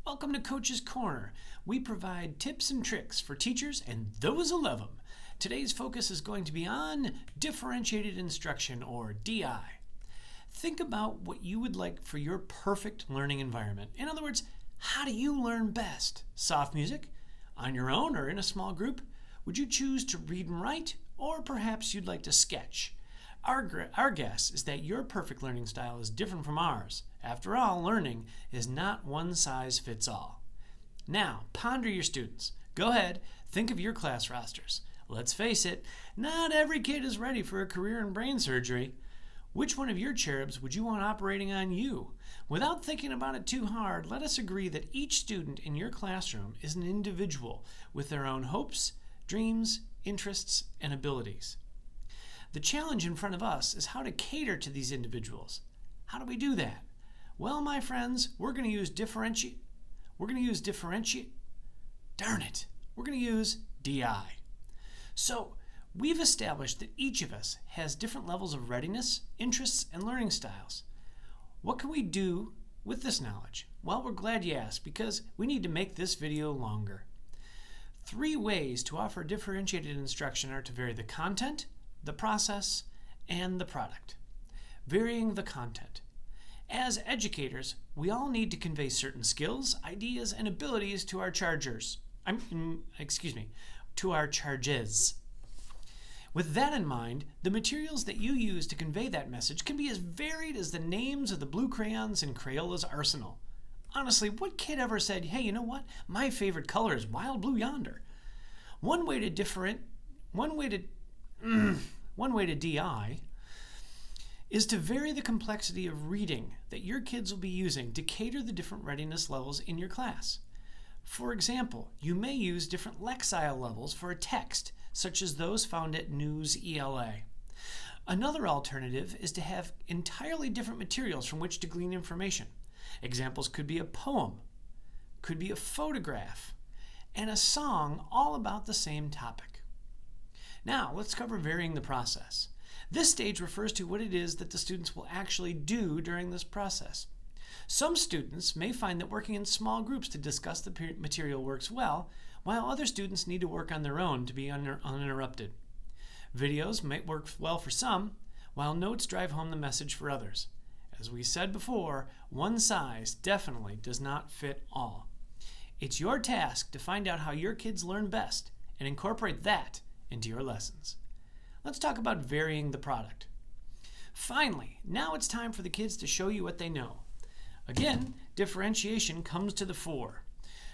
Welcome to Coach's Corner. We provide tips and tricks for teachers and those who love them. Today's focus is going to be on differentiated instruction, or DI. Think about what you would like for your perfect learning environment. In other words, how do you learn best? Soft music? On your own or in a small group? Would you choose to read and write? Or perhaps you'd like to sketch? Our guess is that your perfect learning style is different from ours. After all, learning is not one size fits all. Now, ponder your students. Go ahead, think of your class rosters. Let's face it, not every kid is ready for a career in brain surgery. Which one of your cherubs would you want operating on you? Without thinking about it too hard, let us agree that each student in your classroom is an individual with their own hopes, dreams, interests, and abilities. The challenge in front of us is how to cater to these individuals. How do we do that? Well, my friends, we're going to use DI. So, we've established that each of us has different levels of readiness, interests, and learning styles. What can we do with this knowledge? Well, we're glad you asked, because we need to make this video longer. 3 ways to offer differentiated instruction are to vary the content, the process, and the product. Varying the content. As educators, we all need to convey certain skills, ideas, and abilities to our charges. With that in mind, the materials that you use to convey that message can be as varied as the names of the blue crayons in Crayola's arsenal. Honestly, what kid ever said, hey, you know what? My favorite color is wild blue yonder. One way to DI is to vary the complexity of reading that your kids will be using to cater the different readiness levels in your class. For example, you may use different Lexile levels for a text, such as those found at News ELA. Another alternative is to have entirely different materials from which to glean information. Examples could be a poem, could be a photograph, and a song all about the same topic. Now, let's cover varying the process. This stage refers to what it is that the students will actually do during this process. Some students may find that working in small groups to discuss the material works well, while other students need to work on their own to be uninterrupted. Videos might work well for some, while notes drive home the message for others. As we said before, one size definitely does not fit all. It's your task to find out how your kids learn best and incorporate that into your lessons. Let's talk about varying the product. Finally, now it's time for the kids to show you what they know. Again, differentiation comes to the fore.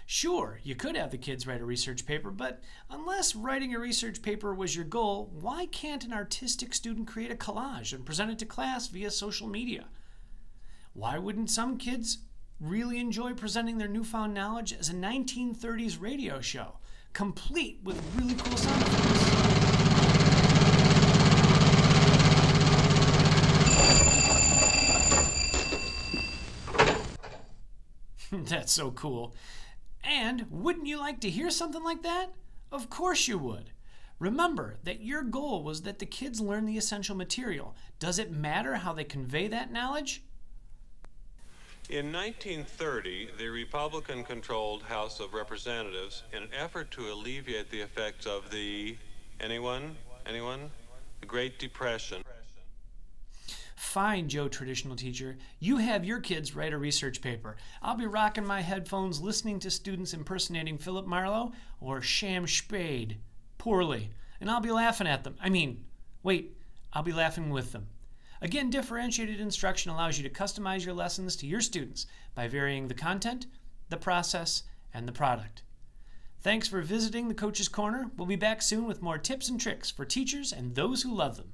Sure, you could have the kids write a research paper, but unless writing a research paper was your goal, why can't an artistic student create a collage and present it to class via social media? Why wouldn't some kids really enjoy presenting their newfound knowledge as a 1930s radio show, complete with really cool sound effects? That's so cool. And wouldn't you like to hear something like that? Of course you would. Remember that your goal was that the kids learn the essential material. Does it matter how they convey that knowledge? In 1930, the Republican-controlled House of Representatives, in an effort to alleviate the effects of the Great Depression. Fine, Joe Traditional Teacher. You have your kids write a research paper. I'll be rocking my headphones listening to students impersonating Philip Marlowe or Sham Spade poorly, and I'll be laughing at them. I'll be laughing with them. Again, differentiated instruction allows you to customize your lessons to your students by varying the content, the process, and the product. Thanks for visiting the Coach's Corner. We'll be back soon with more tips and tricks for teachers and those who love them.